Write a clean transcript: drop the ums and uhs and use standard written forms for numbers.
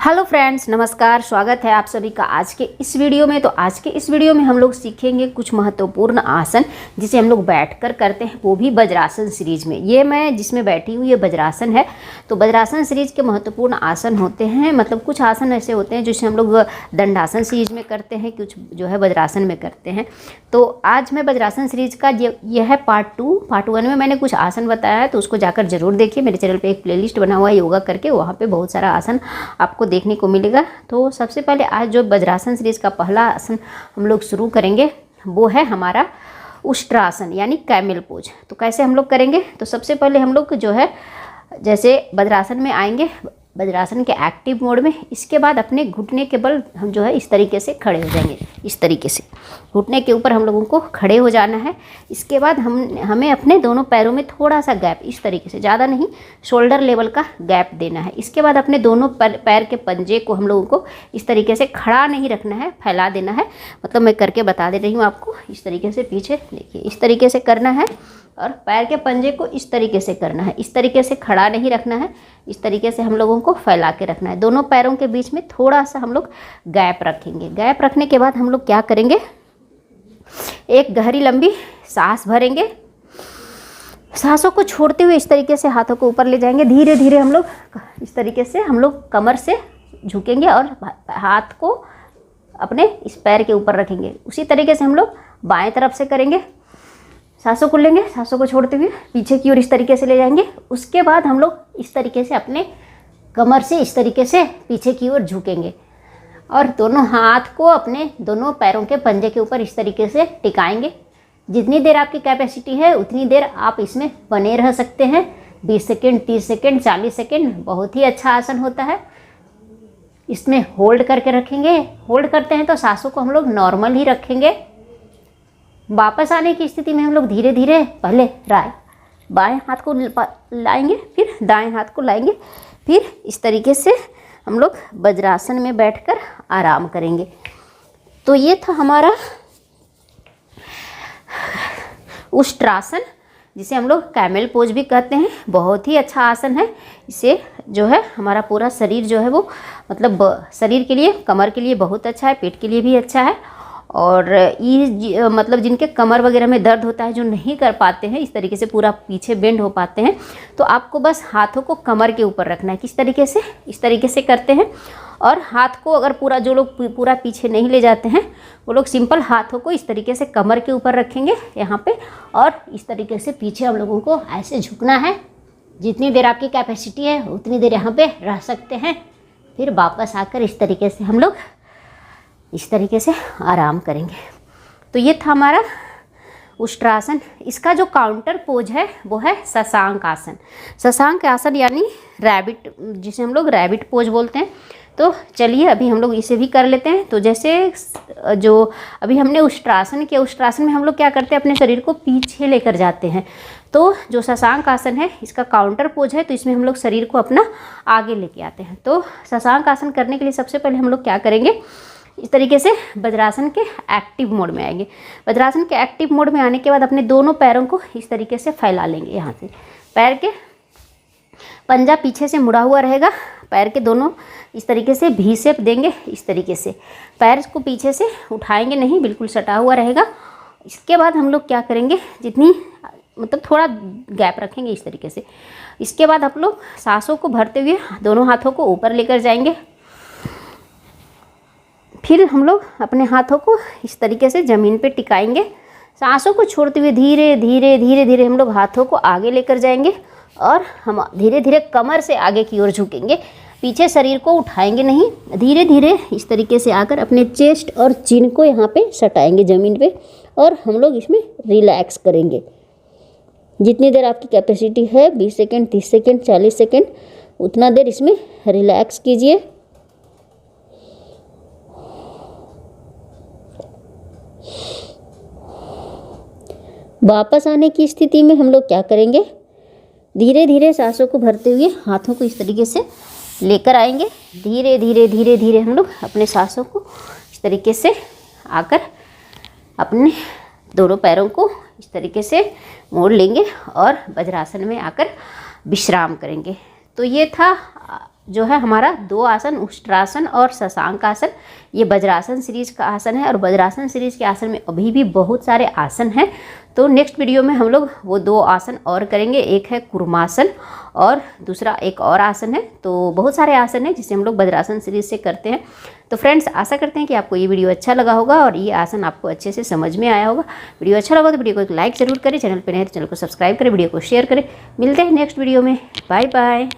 Hello friends, नमस्कार। स्वागत है आप सभी का आज के इस वीडियो में। तो आज के इस वीडियो में हम लोग सीखेंगे कुछ महत्वपूर्ण आसन जिसे हम लोग बैठकर करते हैं, वो भी वज्रासन सीरीज में। ये मैं जिसमें बैठी हूँ ये वज्रासन है। तो वज्रासन सीरीज के महत्वपूर्ण आसन होते हैं, मतलब कुछ आसन ऐसे होते हैं जिसे हम लोग दंडासन सीरीज में करते हैं, कुछ जो है वज्रासन में करते हैं। तो आज मैं वज्रासन सीरीज का यह है पार्ट 2। पार्ट 1 में मैंने कुछ आसन बताया है, तो उसको जाकर जरूर देखिए। मेरे चैनल पर एक प्लेलिस्ट बना हुआ है योगा करके, वहाँ पर बहुत सारा आसन आपको देखने को मिलेगा। तो सबसे पहले आज जो वज्रासन सीरीज का पहला आसन हम लोग शुरू करेंगे वो है हमारा उष्ट्रासन यानी कैमल पोज। तो कैसे हम लोग करेंगे, तो सबसे पहले हम लोग जो है जैसे वज्रासन में आएंगे, वज्रासन के एक्टिव मोड में। इसके बाद अपने घुटने के बल हम जो है इस तरीके से खड़े हो जाएंगे। इस तरीके से घुटने के ऊपर हम लोगों को खड़े हो जाना है। इसके बाद हमें अपने दोनों पैरों में थोड़ा सा गैप, इस तरीके से, ज़्यादा नहीं, शोल्डर लेवल का गैप देना है। इसके बाद अपने दोनों पैर के पंजे को हम लोगों को इस तरीके से खड़ा नहीं रखना है, फैला देना है। मतलब मैं करके बता दे रही हूँ आपको। इस तरीके से पीछे देखिए, इस तरीके से करना है और पैर के पंजे को इस तरीके से करना है। इस तरीके से खड़ा नहीं रखना है, इस तरीके से हम लोगों को फैला के रखना है। दोनों पैरों के बीच में थोड़ा सा हम लोग गैप रखेंगे। गैप रखने के बाद हम लोग क्या करेंगे, एक गहरी लंबी सांस भरेंगे। सांसों को छोड़ते हुए इस तरीके से हाथों को ऊपर ले जाएंगे। धीरे धीरे हम लोग इस तरीके से हम लोग कमर से झुकेंगे और हाथ को अपने इस पैर के ऊपर रखेंगे। उसी तरीके से हम लोग बाएं तरफ से करेंगे। सांसों को लेंगे, सांसों को छोड़ते हुए पीछे की ओर इस तरीके से ले जाएंगे। उसके बाद हम लोग इस तरीके से अपने कमर से इस तरीके से पीछे की ओर झुकेंगे और दोनों हाथ को अपने दोनों पैरों के पंजे के ऊपर इस तरीके से टिकाएंगे। जितनी देर आपकी कैपेसिटी है उतनी देर आप इसमें बने रह सकते हैं। 20 सेकेंड, 30 सेकेंड, 40 सेकेंड। बहुत ही अच्छा आसन होता है। इसमें होल्ड करके रखेंगे। होल्ड करते हैं तो सांसों को हम लोग नॉर्मल ही रखेंगे। वापस आने की स्थिति में हम लोग धीरे धीरे पहले बाएं हाथ को लाएंगे, फिर दाएं हाथ को लाएंगे, फिर इस तरीके से हम लोग वज्रासन में बैठकर आराम करेंगे। तो ये था हमारा उष्ट्रासन, जिसे हम लोग कैमल पोज भी कहते हैं। बहुत ही अच्छा आसन है। इसे जो है हमारा पूरा शरीर जो है वो, मतलब शरीर के लिए, कमर के लिए बहुत अच्छा है, पेट के लिए भी अच्छा है। और ये मतलब जिनके कमर वगैरह में दर्द होता है, जो नहीं कर पाते हैं इस तरीके से पूरा पीछे बेंड हो पाते हैं, तो आपको बस हाथों को कमर के ऊपर रखना है। किस तरीके से, इस तरीके से करते हैं। और हाथ को अगर पूरा, जो लोग पूरा पीछे नहीं ले जाते हैं वो लोग सिंपल हाथों को इस तरीके से कमर के ऊपर रखेंगे यहाँ पे, और इस तरीके से पीछे हम लोगों को ऐसे झुकना है। जितनी देर आपकी कैपेसिटी है उतनी देर यहाँ पे रह सकते हैं। फिर वापस आकर इस तरीके से हम लोग इस तरीके से आराम करेंगे। तो ये था हमारा उष्ट्रासन। इसका जो काउंटर पोज है वो है शशांक आसन। शशांक आसन यानी रैबिट, जिसे हम लोग रैबिट पोज बोलते हैं। तो चलिए अभी हम लोग इसे भी कर लेते हैं। तो जैसे जो अभी हमने उष्ट्रासन किया, उष्ट्रासन में हम लोग क्या करते हैं, अपने शरीर को पीछे लेकर जाते हैं। तो जो शशांक आसन है इसका काउंटर पोज है, तो इसमें हम लोग शरीर को अपना आगे लेके आते हैं। तो शशांक आसन करने के लिए सबसे पहले हम लोग क्या करेंगे, इस तरीके से वज्रासन के एक्टिव मोड में आएंगे। वज्रासन के एक्टिव मोड में आने के बाद अपने दोनों पैरों को इस तरीके से फैला लेंगे। यहाँ से पैर के पंजा पीछे से मुड़ा हुआ रहेगा। पैर के दोनों इस तरीके से भी शेप देंगे। इस तरीके से पैर को पीछे से उठाएंगे नहीं, बिल्कुल सटा हुआ रहेगा। इसके बाद हम लोग क्या करेंगे, जितनी मतलब थोड़ा गैप रखेंगे इस तरीके से। इसके बाद आप लोग सांसों को भरते हुए दोनों हाथों को ऊपर लेकर जाएंगे। फिर हम लोग अपने हाथों को इस तरीके से ज़मीन पे टिकाएंगे। सांसों को छोड़ते हुए धीरे धीरे धीरे धीरे हम लोग हाथों को आगे लेकर जाएंगे और हम धीरे धीरे कमर से आगे की ओर झुकेंगे। पीछे शरीर को उठाएंगे नहीं। धीरे धीरे इस तरीके से आकर अपने चेस्ट और चिन को यहाँ पे सटाएंगे ज़मीन पे, और हम लोग इसमें रिलैक्स करेंगे। जितनी देर आपकी कैपेसिटी है, 20 सेकेंड, 30 सेकेंड, 40 सेकेंड, उतना देर इसमें रिलैक्स कीजिए। वापस आने की स्थिति में हम लोग क्या करेंगे, धीरे धीरे सांसों को भरते हुए हाथों को इस तरीके से लेकर आएंगे। धीरे धीरे धीरे धीरे हम लोग अपने सांसों को इस तरीके से आकर अपने दोनों पैरों को इस तरीके से मोड़ लेंगे और वज्रासन में आकर विश्राम करेंगे। तो ये था जो है हमारा 2 आसन, उष्ट्रासन और शशांक आसन, ये वज्रासन सीरीज का आसन है। और वज्रासन सीरीज के आसन में अभी भी बहुत सारे आसन हैं, तो नेक्स्ट वीडियो में हम लोग वो 2 आसन और करेंगे। एक है कूर्मासन और दूसरा एक और आसन है। तो बहुत सारे आसन हैं जिसे हम लोग वज्रासन सीरीज से करते हैं। तो फ्रेंड्स, आशा करते हैं कि आपको ये वीडियो अच्छा लगा होगा और ये आसन आपको अच्छे से समझ में आया होगा। वीडियो अच्छा लगा तो वीडियो को एक लाइक ज़रूर करें, चैनल पर नए तो चैनल को सब्सक्राइब करें, वीडियो को शेयर करें। मिलते हैं नेक्स्ट वीडियो में। Bye bye.